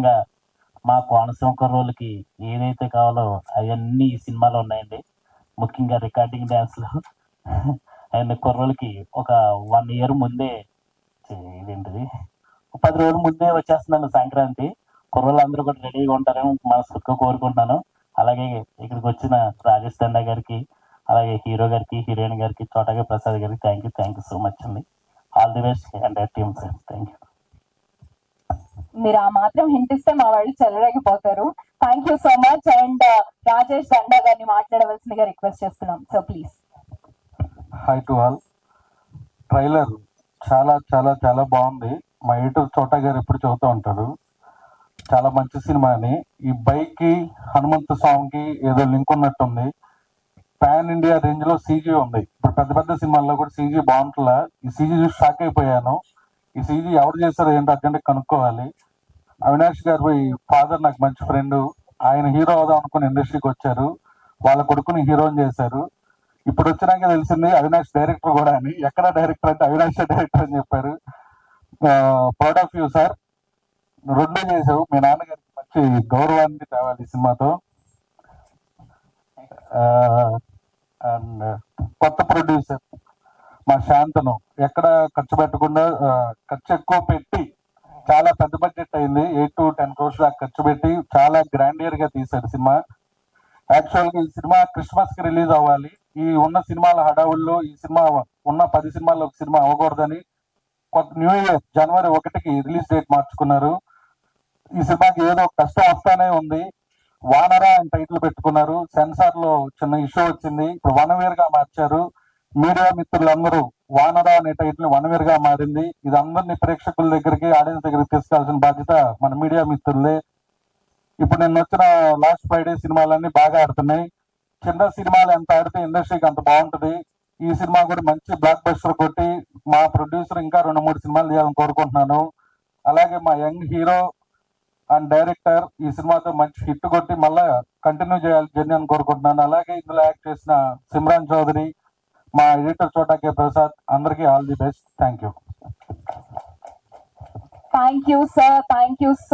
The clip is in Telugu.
ముఖ్యంగా మా కోనసీమ కుర్రోళ్ళకి ఏదైతే కావాలో అవన్నీ ఈ సినిమాలో ఉన్నాయండి. ముఖ్యంగా రికార్డింగ్ డ్యాన్స్లు అండ్ కుర్రోళ్ళకి ఒక 1 ఇయర్ ముందే ఇదేంటిది 10 రోజుల ముందే వచ్చేస్తున్నాను సంక్రాంతి. కుర్రోళ్ళందరూ కూడా రెడీగా ఉంటారని మనస్ఫూర్తిగా కోరుకుంటున్నాను. అలాగే ఇక్కడికి వచ్చిన రాజేష్ దండా గారికి, అలాగే హీరో గారికి, హీరోయిన్ గారికి, చోటగా ప్రసాద్ గారికి థ్యాంక్ యూ సో మచ్ అండి. All the best and team sir. Thank you. మీరు ఆ మాత్రం హింట్ ఇస్తే మా వాళ్ళు చెలరేగిపోతారు. Thank you so much. And Rajesh Danda గారిని మాట్లాడవలసిందిగా రిక్వెస్ట్ చేస్తున్నాం. So please. Hi to all. Trailer చాలా చాలా చాలా బాగుంది. మా యూట్యూబ్ చోటా గారు ఎప్పుడు చెబుతూ ఉంటారు చాలా మంచి సినిమా అని. ఈ బైక్ కి హనుమంతు సాంగ్ కి ఏదో లింక్ ఉన్నట్టుంది. పాన్ ఇండియా రేంజ్ లో సీజీ ఉంది. ఇప్పుడు పెద్ద పెద్ద సినిమాల్లో కూడా సీజీ బాగుంటుందా? ఈ సీజీ చూసి షాక్ అయిపోయాను. ఈ సీజీ ఎవరు చేశారో ఏంటో అర్జెంట్ కనుక్కోవాలి. అవినాష్ గారు ఫాదర్ నాకు మంచి ఫ్రెండ్. ఆయన హీరో అవుదాం అనుకుని ఇండస్ట్రీకి వచ్చారు. వాళ్ళ కొడుకుని హీరోని చేశారు. ఇప్పుడు వచ్చినాక తెలిసింది అవినాష్ డైరెక్టర్ కూడా అని. ఎక్కడ డైరెక్టర్ అంటే అవినాష్ డైరెక్టర్ అని చెప్పారు. Proud of you sir. 2 చేసావు. మీ నాన్నగారికి మంచి గౌరవాన్ని తేవాలి ఈ సినిమాతో. అండ్ కొత్త ప్రొడ్యూసర్ మా శాంతను ఎక్కడ ఖర్చు పెట్టకుండా ఖర్చు ఎక్కువ పెట్టి చాలా పెద్ద బడ్జెట్ అయింది. 8 to 10 crores దాకా ఖర్చు పెట్టి చాలా గ్రాండియర్ గా తీశాడు సినిమా. యాక్చువల్ గా ఈ సినిమా క్రిస్మస్ కి రిలీజ్ అవ్వాలి. ఈ ఉన్న సినిమాల హడావుల్లో ఈ సినిమా ఉన్న 10 సినిమాల్లో ఒక సినిమా అవ్వకూడదని న్యూ ఇయర్ జనవరి 1కి రిలీజ్ డేట్ మార్చుకున్నారు. ఈ సినిమాకి ఏదో కష్టం వస్తానే ఉంది. వానరా అని టైటిల్ పెట్టుకున్నారు. సెన్సార్ లో చిన్న ఇష్యూ వచ్చింది. ఇప్పుడు వనవీర్ గా మార్చారు. మీడియా మిత్రులందరూ వానరా అనే టైటిల్ వనవీర్ గా మారింది. ఇది అందరినీ ప్రేక్షకుల దగ్గరికి, ఆడియన్స్ దగ్గరికి తీసుకెళ్లాల్సిన బాధ్యత మన మీడియా మిత్రులే. ఇప్పుడు నేను వచ్చిన లాస్ట్ ఫ్రైడే సినిమాలన్నీ బాగా ఆడుతున్నాయి. చిన్న సినిమాలు ఎంత ఆడితే ఇండస్ట్రీకి అంత బాగుంటుంది. ఈ సినిమా కూడా మంచి బ్లాక్ బస్టర్ కొట్టి మా ప్రొడ్యూసర్ ఇంకా 2-3 సినిమాలు చేయాలని కోరుకుంటున్నాను. అలాగే మా యంగ్ హీరో అండ్ డైరెక్టర్ ఈ సినిమాతో మంచి హిట్ కొట్టి మళ్ళా కంటిన్యూ చేయాలి జర్నీ అని కోరుకుంటున్నాను. అలాగే ఇందులో యాక్ట్ చేసిన సిమ్రాన్ చౌదరి, మా ఎడిటర్ చోటా కే ప్రసాద్, అందరికీ all the best. Thank you. Thank you sir. Thank you.